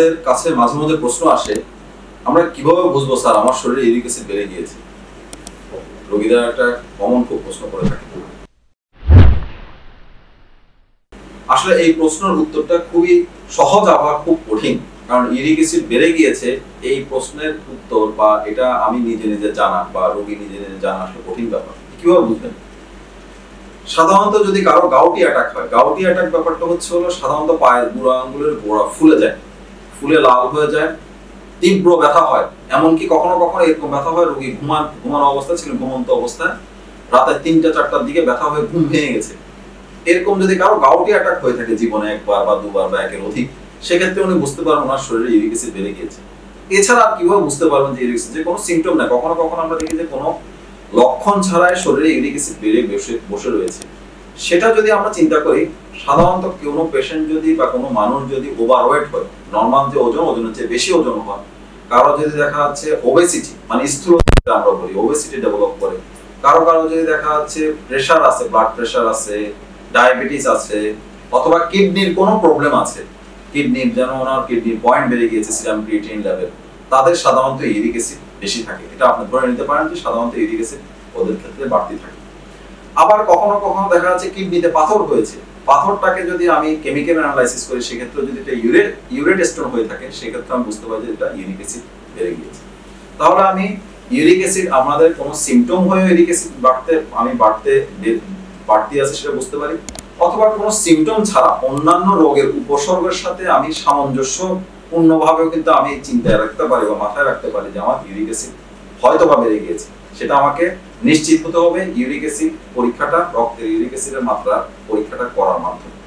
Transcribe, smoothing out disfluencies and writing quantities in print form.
আমাদের কাছে মাঝে মধ্যে প্রশ্ন আসে, আমরা কিভাবে বুঝবো স্যার আমার শরীরে ইউরিক অ্যাসিড বেড়ে গিয়েছে? রোগীরা একটা কমন খুব প্রশ্ন করে থাকে। আসলে এই প্রশ্নের উত্তরটা খুবই সহজ আবার খুব কঠিন, কারণ ইউরিক অ্যাসিড বেড়ে গিয়েছে এই প্রশ্নের উত্তর বা এটা আমি নিজে নিজে জানা বা রোগী নিজে নিজে জানা আসলে কঠিন ব্যাপার। কিভাবে বুঝবেন? সাধারণত যদি কারো গাউটি অ্যাটাক হয়, গাউটি অ্যাটাক ব্যাপারটা হচ্ছে হলো সাধারণত পায়ের বুড়ো আঙ্গুলের গোড়া ফুলে যায়, ফুলে লাল হয়ে যায়, তীব্র ব্যথা হয়। এমনকি কখনো কখনো এরকম ব্যথা হয় রোগী ঘুমানো অবস্থায় ছিলেন, ঘুমন্ত অবস্থায় রাতে ৩টা-৪টার দিকে ব্যথা হয়ে ঘুম ভেঙে গেছে। এরকম যদি কারো গাউটি অ্যাটাক হয়ে থাকে জীবনে একবার বা দুবার বা একের অধিক, সেক্ষেত্রে উনি বুঝতে পারবেন ওনার শরীরে ইউরিক অ্যাসিড বেড়ে গিয়েছে। এছাড়া কিভাবে বুঝতে পারবেন যে ইউরিক অ্যাসিড, যে কোনো সিমটম না, কখনো কখনো আমরা দেখি যে কোনো লক্ষণ ছাড়াই শরীরে ইউরিক অ্যাসিড বেড়ে বসে রয়েছে। সেটা যদি আমরা চিন্তা করি, সাধারণত কোনো পেশেন্ট যদি বা কোনো মানুষ যদি ওভারওয়েট হয়, নরমাল যে ওজনের চেয়ে বেশি ওজন হয়, কারো যদি দেখা যাচ্ছে ওবেসিটি মানে স্থূলতা আমরা বলি ওবেসিটি ডেভেলপ করে, কারো যদি দেখা যাচ্ছে প্রেসার আছে, ব্লাড প্রেসার আছে, ডায়াবেটিস আছে, অথবা কিডনির কোনো প্রবলেম আছে, কিডনির যেন ওনার কিডনির পয়েন্ট বেড়ে গিয়েছে, সিরাম ক্রিয়েটিনিন লেভেল, তাদের সাধারণত ইউরিক অ্যাসিড বেশি থাকে। এটা আপনি ধরে নিতে পারেন যে সাধারণত ইউরিক অ্যাসিড ওদের ক্ষেত্রে বাড়তি থাকে। আবার কখনো কখনো দেখা যাচ্ছে কিডনিতে পাথর হয়েছে, পাথরটাকে যদি আমি কেমিক্যাল অ্যানালাইসিস করি, সেক্ষেত্রে যদি এটা ইউরেট স্টোন হয়ে থাকে, সেক্ষেত্রে আমি বুঝতে পারি যে এটা ইউরিক অ্যাসিড বেড়ে গিয়েছে। তাহলে আমি ইউরিক অ্যাসিড আমাদের কোনো সিমটম হয়ে ইউরিক অ্যাসিড বাড়তি আছে সেটা বুঝতে পারি, অথবা কোনো সিমটম ছাড়া অন্যান্য রোগের উপসর্গের সাথে আমি সামঞ্জস্যপূর্ণভাবেও কিন্তু আমি চিন্তায় রাখতে পারি বা মাথায় রাখতে পারি যে আমার ইউরিক অ্যাসিড হয়তো বা বেড়ে গিয়েছে। সেটা আমাকে নিশ্চিত হতে হবে ইউরিক অ্যাসিড পরীক্ষাটা, রক্তের ইউরিক অ্যাসিডের মাত্রা পরীক্ষাটা করার মাধ্যমে।